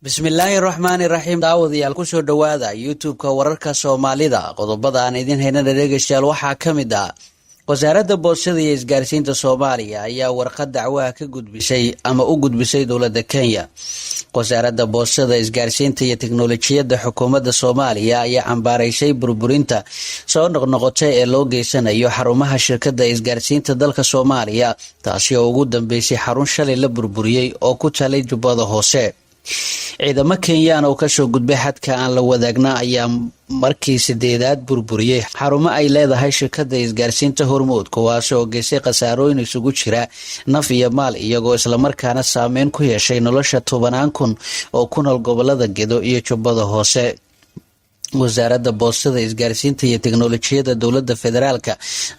bismillaahi raxmaani raxiim daawadayaal ku soo dhowaada youtube-ka wararka soomaalida qodobada aan idin haynana dhegeystayaal waxaa ka mid ah wasaaradda boostada iyo isgaarsiinta soomaaliya ayaa warqad dacwaha ka gudbisay ama u gudbisay dowladda kenya. wasaaradda boostada isgaarsiinta iyo tiknolojiyadda xukuumadda soomaaliya ayaa cambaaraysay burburinta soo noqnoqotay ee loo geysanayo xarumaha shirkadda isgaarsiinta dalka soomaaliya, taasi oo ugu dambeysay xarun shalay la burburiyey oo ku talay jubbada hoose. ciidamo kenyaan oo kasoo gudbay xadka aan la wadaagna ayaa markii sideedaad burburiyey xarumo ay leedahay shirkadda isgaarsiinta hormuud, kuwaas oo geystay khasaarooyin isugu jira naf iyo maal, iyagoo islamarkaana saameyn ku yeeshay nolosha 10,000 kun oo ku nool gobolada Gedo iyo Jubbada Hoose. wasaaradda boostada isgaarsiinta iyo tiknolojiyadda dowladda federaalka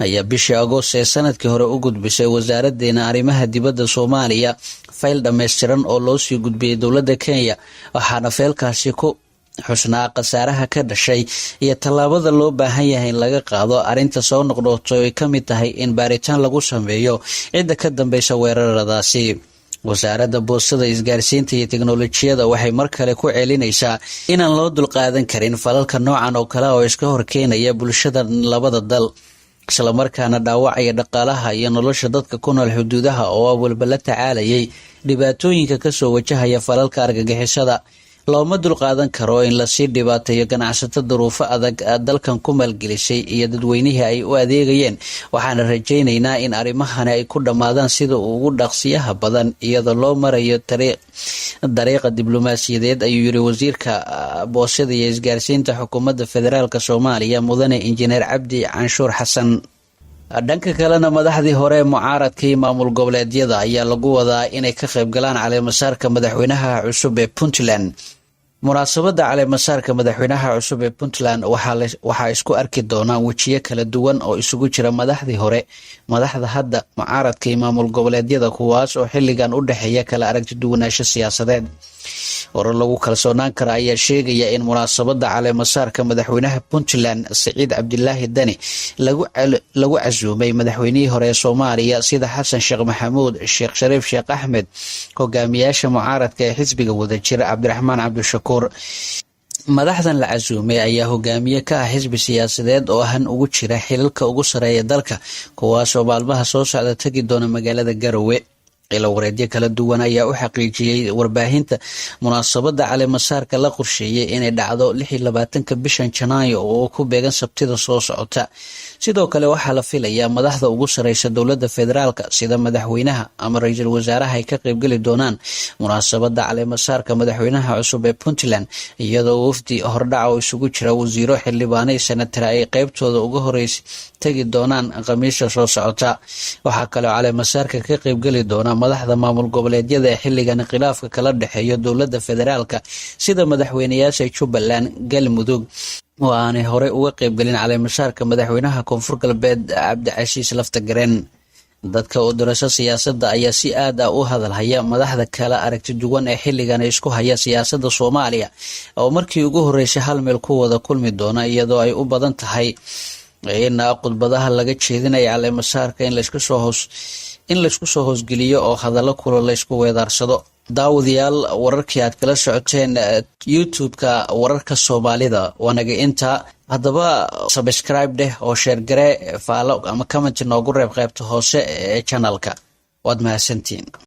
ayaa bishii Agoost ee sanadkii hore u gudbisay wasaaraddeena arrimaha dibadda Soomaaliya fayl dhammaystiran oo loo sii gudbiyey dowladda Kenya, waxaana faylkaasi ku xusnaa khasaaraha ka dhashay iyo tallaabada loo baahan yahay in laga qaado arrinta soo noqnoqotay oo ay ka mid tahay in baaritaan lagu sameeyo cidda ka dambeysa weeraradaasi. wasaaradda boostada isgaarsiinta iyo tiknolojiyada waxay mar kale ku celinaysaa inaan loo dulqaadan karin falalka noocan oo kale oo iska horkeenaya bulshada labada dal, islamarkaana dhaawacaya dhaqaalaha iyo nolosha dadka ku nool xuduudaha oo awalba la tacaalayay dhibaatooyinka kasoo wajahaya falalka argagixisada. looma dulqaadan karo in lasii dhibaateeyo ganacsato duruufo adag dalkan ku maalgelisay iyo dadweynihii ay u adeegayeen. waxaana rajaynaynaa in arrimahani ay ku dhammaadaan sida ugu dhaqsiyaha badan iyadoo loo marayo dariiqa diblomaasiyadeed, ayuu yiri wasiirka boostada iyo isgaarsiinta xukuumadda federaalk Soomaaliya mudane injineer Cabdi Canshuur Xasan. dhanka kalena madaxdii hore mucaaradka iyo maamul goboleedyada ayaa lagu wadaa inay ka qayb galaan caleemasaarka madaxweynaha cusub ee Puntland. munaasabadda caleemasaarka madaxweynaha cusub ee Puntland waxaa isku arki doonaan wejiyo kala duwan oo isugu jira madaxdii hore, madaxda hadda, mucaaradka iyo maamul goboleedyada, kuwaas oo xilligan u dhexeeya kala aragti duwanaansho siyaasadeed. warar lagu kalsoonaan kara ayaa sheegaya in munaasabadda caleemasaarka madaxweynaha Puntland Siciid Cabdilaahi Dani lagu casuumay madaxweynihii hore ee Soomaaliya sida Xasan Sheekh Maxamuud, Sheekh Shariif Sheekh Axmed, hogaamiyaasha mucaaradka ee xisbiga wadajir Cabdiraxmaan Cabdishakuur. madaxdan la casuumay ayaa hogaamiye ka ah xisbi siyaasadeed oo han ugu jira xilalka ugu sareeya dalka, kuwaas oo maalmaha soo socda tagi doona magaalada Garowe. ilo wareedyo kala duwan ayaa u xaqiijiyey warbaahinta munaasabadda caleemasaarka la qorsheeyay inay dhacdo 26 bishan Janaayo oo ku beegan Sabtida soo socota. sidoo kale waxaa la filayaa madaxda ugu sareysa dowladda federaalka sida madaxweynaha ama ra'iisul wasaaraha ay ka qaybgali doonaan munaasabadda caleemasaarka madaxweynaha cusub ee Puntland, iyadoo wafdi hordhac oo isugu jira wasiiro, xildhibaano iyo senatar ay qaybtooda ugu horeysay tagi doonaan khamiista soo socota. waxaa kale oo caleemasaarka ka qaybgali doona madaxda maamul goboleedyada ee xilligan khilaafka kala dhexeeyo dowladda federaalka sida madaxweynayaasha Jubbaland, Galmudug oo aanay hore uga qaybgalin caleemasaarka madaxweynaha Koonfur Galbeed Cabdicasiis Laftagareen. dadka oo darasa siyaasadda ayaa si aad ah u hadalhaya madaxda kala aragti duwan ee xilligan isku haya siyaasadda Soomaaliya oo markii ugu horeysay hal meel ku wada kulmi doona, iyadoo ay u badan tahay in khudbadaha laga jeedinayo caleemasaarka in laysku soo hoosgeliyo oo hadallo kula laysku weedaarsado. daawadayaal, wararkii aad kala socoteen youtube-ka wararka soomaalida waanaga intaa. haddaba subscribe dheh oo share gare, faalo ama comment noogu reeb qaybta hoose ee channelka. waad mahadsantiin.